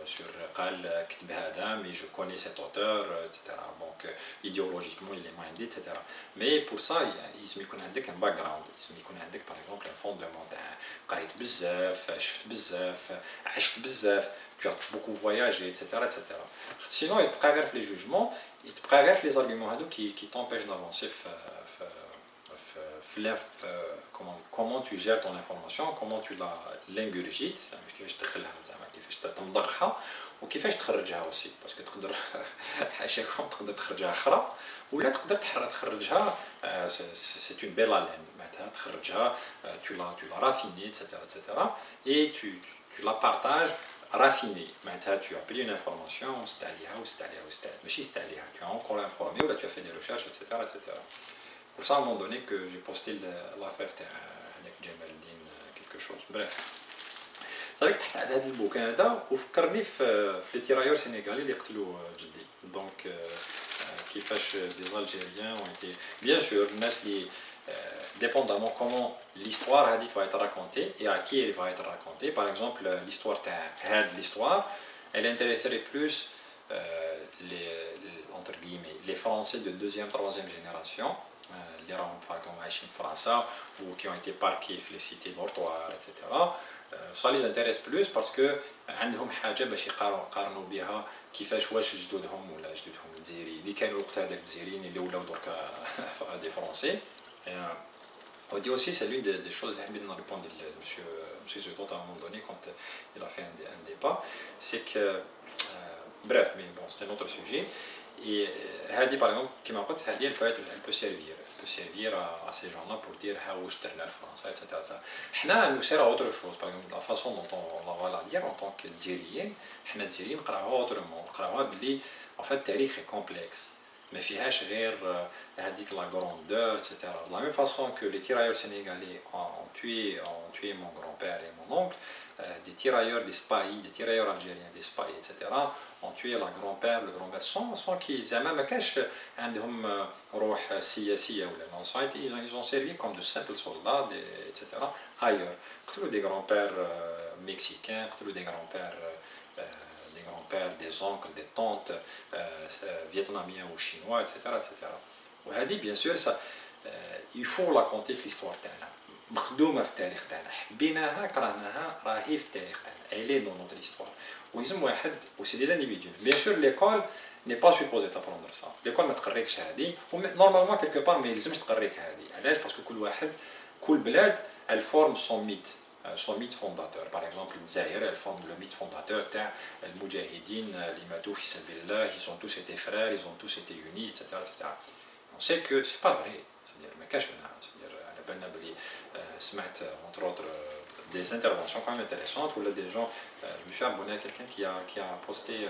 sur قال كتب هذا mais je connais cet auteur etc. donc idéologiquement il est minded etc. mais pour ça لازم يكون عندك un background لازم يكون عندك par exemple un fondement تاع قريت بزاف شفت بزاف عشت بزاف tu as beaucoup voyagé etc. etc. sinon il تبقى غير في les jugements تبقى غير في les arguments هادو qui t'empêchent d'avancer comment tu gères ton information, comment tu l'ingurgites, كيفاش تدخلها زعما كيفاش تمضغها وكيفاش تخرجها aussi parce que تقدر حاشاكم تقدر تخرجها اخرى ولا تقدر تخرجها c'est une belle haleine معناتها تخرجها tu la raffines etc. etc. et tu la partages raffinée معناتها tu as pris une information وزدت عليها وزدت عليها وزدت عليها ماشي زدت عليها tu as encore informé ولا tu as fait des recherches etc. etc. pour ça à un moment donné que j'ai posté l'affaire avec Jamal Din quelque chose bref صافي تحت على هذا البوكان هذا وفكرني في لي تيرايور سينيغالي اللي قتلوا جدي دونك كيفاش لي Algériens ont été bien sûr الناس اللي dépendamment comment l'histoire هذيك va être racontée et à qui elle va être racontée par exemple l'histoire تاع هاد l'histoire elle intéresserait plus entre guillemets les Français de deuxième troisième génération اللي راهم عايشين في فرنسا ou qui ont été parqués في les cités dortoirs etc. ça les intéresse plus parce que عندهم حاجه باش يقارنوا بها كيفاش واش جدودهم ولا جدودهم الجزائري اللي كانوا وقتها داك الجزائريين اللي ولاو دركا دي فرونسي ودي aussi c'est l'une des choses اللي حبيت نريبوندي monsieur Zedot à un moment donné quand il a fait un débat c'est que bref mais bon c'est un autre sujet et هذه par exemple كما قلت هذه elle peut servir à ces gens-là pour dire ها واش درنا لفرنسا etc. حنا nous sert à autre chose par exemple la façon dont on va la lire en tant que دزيريين حنا دزيريين نقراوها autrement نقراوها بلي en fait التاريخ est complexe ما فيهاش غير هذيك la grandeur etc. de la même façon que les tirailleurs sénégalais ont tué mon grand-père et mon oncle des tirailleurs des spahis des tirailleurs algériens des spahis etc. ont tué la grand-père le grand-père sans qu'ils زعما ما كاش عندهم روح سياسيه ولا non ils ont servi comme de simples soldats etc. ailleurs قتلوا des grands-pères mexicains قتلوا des grands-pères des oncles, des tantes vietnamiens ou chinois, etc. etc. وهذه bien sûr ça il faut la compter في l'histoire تاعنا مخدومه في التاريخ تاعنا حبيناها كرهناها راهي في التاريخ تاعنا elle est dans notre histoire ويلزم واحد و c'est des individus bien sûr l'école n'est pas supposée t'apprendre ça l'école ما تقريكش هذه normalement quelque part ما يلزمش تقريك هذه علاش باسكو كل بلاد elle forme son mythe fondateur. Par exemple, le Zaïre, elle forme le mythe fondateur تاع المجاهدين اللي ماتوا في سبيل الله, ils ont tous été frères, ils ont tous été unis, etc. etc. On sait que c'est pas vrai, c'est-à-dire ما كاش منها, c'est-à-dire على بالنا بلي سمعت entre autres des interventions quand même intéressantes où là des gens, je me suis abonné à quelqu'un qui a posté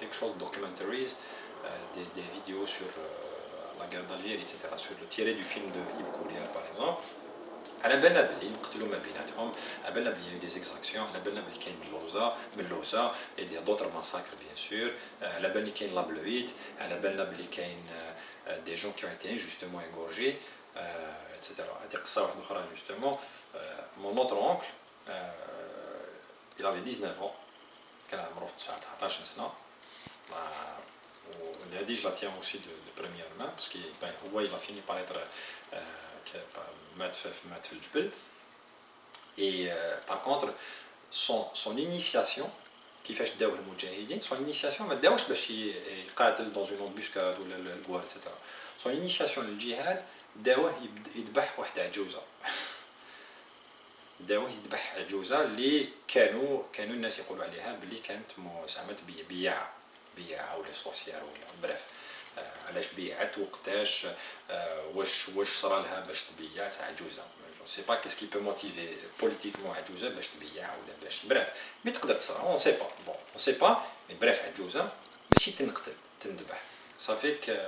quelque chose de documentaries, des vidéos sur la guerre d'Algérie, etc. sur le tiré du film de Yves Courier par exemple. على بالنا بلي نقتلوا ما بيناتهم على بالنا بلي des exactions على بالنا بلي كاين باللوزه et d'autres massacres bien sûr على بالنا كاين لابلويت على بالنا بلي كاين des gens qui ont été injustement égorgés etc. هذه قصه واحده اخرى justement mon autre oncle il avait 19 ans كان عمره 19 سنه وهذه je la tiens aussi de première main parce que هو il a fini par être مات في الجبل et par contre son initiation كيفاش داوه المجاهدين son initiation ما داوش باش يقاتل dans une embuscade ولا الجوار etc. son initiation للجهاد داوه يذبح واحد عجوزه داوه يذبح عجوزه اللي كانوا الناس يقولوا عليها باللي كانت زعما بياعه ولا سورسيير ولا بريف علاش بيعت وقتاش واش صرا لها باش تبيع تاع عجوزه جو سي با كيس كي بو موتيفي بوليتيكمون عجوزه باش تبيع ولا باش بريف مي تقدر تصرا اون سي با بون اون سي با مي بريف عجوزه ماشي تنقتل تندبح صافيك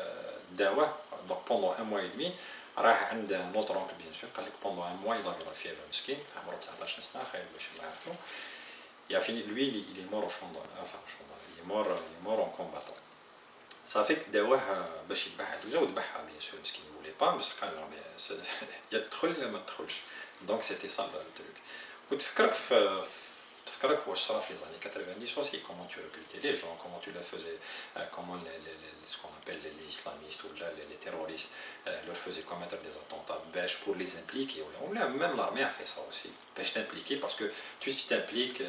داوه دونك بوندون ان موا اي دمي راه عند نوتر اونكل بيان سور قال لك بوندون ان موا يلا فيفر مسكين عمره 19 سنه خايب باش نعرفو il a fini lui il est mort au champ enfin il est mort en combattant ça fait que داوه باش يذبح عجوزه وذبحها بيان سور مسكين يولي با بس قال له يا تدخل يا ما تدخلش دونك سيتي سا لو تروك وتفكرك في تفكرك واش صرا في les années 90 aussi, comment tu recrutais les gens, comment tu les faisais, comment ce qu'on appelle les islamistes ou les terroristes leur faisaient commettre des attentats pour les impliquer. Même l'armée a fait ça aussi, t'impliquer, parce que si tu t'impliques,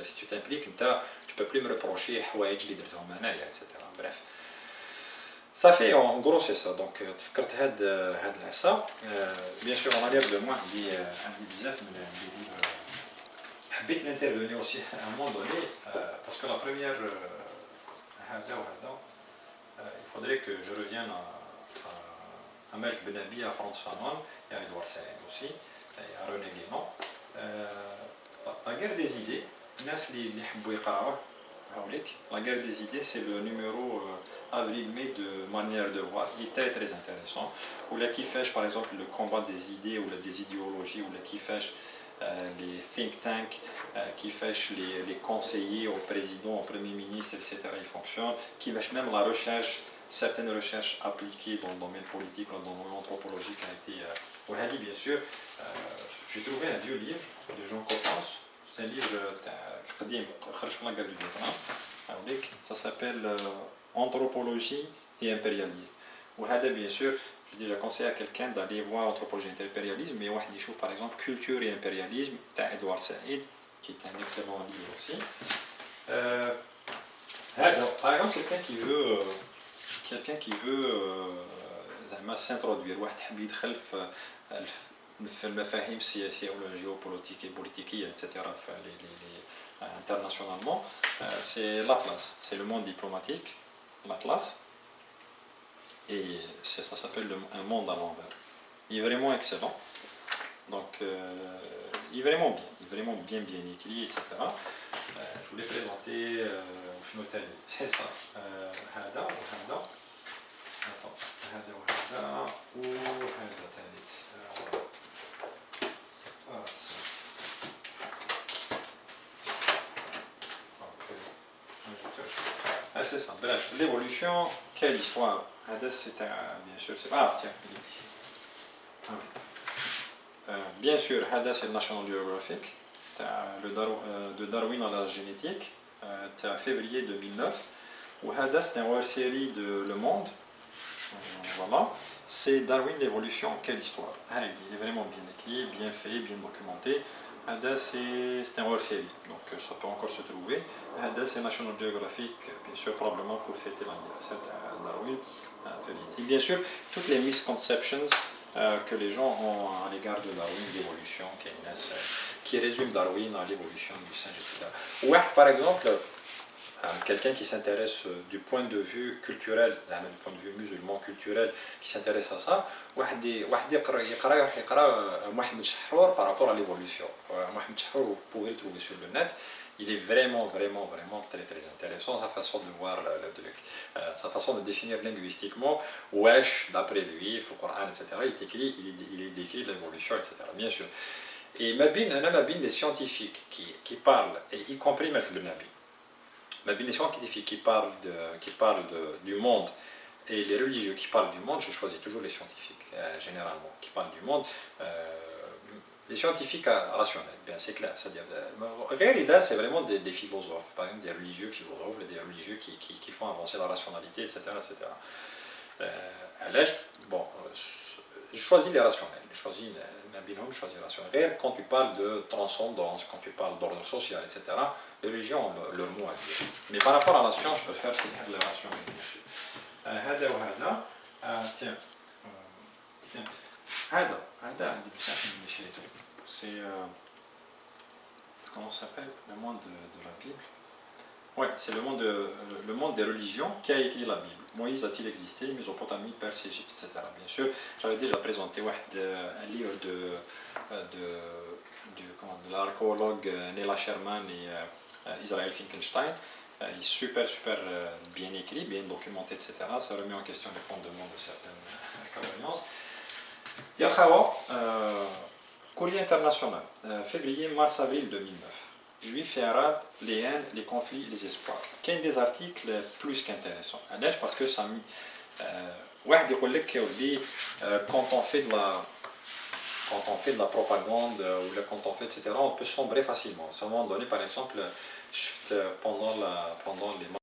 tu peux plus me reprocher حوايج اللي درتهم انايا, etc. Bref, ça fait en gros c'est ça. Donc تفكرت هاد العصا. Bien sûr on a l'air de moi عندي بزاف من les livres. حبيت l'intervenir aussi à un moment donné parce que la première il faudrait que je revienne à Malik Benabi, à Frantz Fanon et à Edouard Saïd aussi et à René Guénon. La guerre des idées, la guerre des idées, c'est le numéro avril-mai de Manière de voir. Il est très très intéressant. Ou là qui fait par exemple le combat des idées ou des idéologies, ou là qui fait les think tanks, qui fait les conseillers au président, au premier ministre, etc. Ils fonctionnent. Qui fait même la recherche, certaines recherches appliquées dans le domaine politique, dans le domaine anthropologique a été. Bien sûr, j'ai trouvé un vieux livre de Jean Coppens. C'est un livre ça s'appelle Anthropologie et impérialisme. Bien sûr, j'ai déjà conseillé à quelqu'un d'aller voir Anthropologie et impérialisme, mais il trouve par exemple Culture et impérialisme d'Edouard Saïd, qui est un excellent livre aussi. Par exemple, quelqu'un qui veut s'introduire, في المفاهيم السياسية ولا الجيوبوليتيكية البوليتيكية etc. internationalement, c'est l'Atlas, c'est le monde diplomatique, l'Atlas, et ça s'appelle un monde à l'envers. Il est vraiment excellent, donc il est vraiment bien écrit, etc. Je voulais présenter c'est ça, هذا وهذا. Attends, هذا وهذا وهذا ثالث. C'est ça. Bref, l'évolution, quelle histoire. C'est bien sûr, c'est pas. Tiens, il est ici. Bien sûr, c'est le National Geographic, de Darwin à la génétique, février 2009. Ou c'est une série de Le Monde. Voilà. C'est Darwin, l'évolution, quelle histoire. Il est vraiment bien écrit, bien fait, bien documenté. C'est un hors-série, donc ça peut encore se trouver. C'est National Geographic, bien sûr, probablement pour fêter l'anniversaire de Darwin. Et bien sûr, toutes les misconceptions que les gens ont à l'égard de Darwin, l'évolution, qui résume Darwin à l'évolution du singe, etc. Ou par exemple, quelqu'un qui s'intéresse du point de vue culturel, du point de vue musulman culturel, qui s'intéresse à ça, يقرأ Mohamed Chahrour par rapport à l'évolution. Mohamed Chahrour, vous pouvez le trouver sur le net. Il est vraiment très très intéressant, sa façon de voir le truc, sa façon de définir linguistiquement, wesh, d'après lui, le Coran, etc. Il décrit l'évolution, etc. Bien sûr. Et les scientifiques qui parlent, et y compris M. Ben Nabi, les scientifiques qui parlent du monde et les religieux qui parlent du monde, je choisis toujours les scientifiques, généralement, qui parlent du monde. Les scientifiques rationnels, bien c'est clair. C'est-à-dire, là, c'est vraiment des philosophes, par exemple des religieux philosophes, des religieux qui font avancer la rationalité, etc. Là, je choisis les rationnels. Je choisis les rationnels. Quand tu parles de transcendance, quand tu parles d'ordre social, etc., les religions ont leur mot à dire. Mais par rapport à la science, je préfère les rationnels, bien sûr. هذا وهذا. Tiens. C'est comment ça s'appelle, le monde de la Bible. Oui, c'est le monde des religions qui a écrit la Bible. Moïse a-t-il existé, Mésopotamie, Perse, Égypte, etc. Bien sûr, j'avais déjà présenté un livre de l'archéologue Nela Sherman et Israel Finkelstein. Il est super bien écrit, bien documenté, etc. Ça remet en question les fondements de certaines croyances. Yakhawa, courrier international, février, mars, avril 2009. Juifs et arabes, les haines, les conflits, les espoirs. Quel des articles plus qu'intéressants. Parce que ça quand on fait de la quand on fait de la propagande ou quand on fait, etc., on peut sombrer facilement. À un moment donné, par exemple, pendant les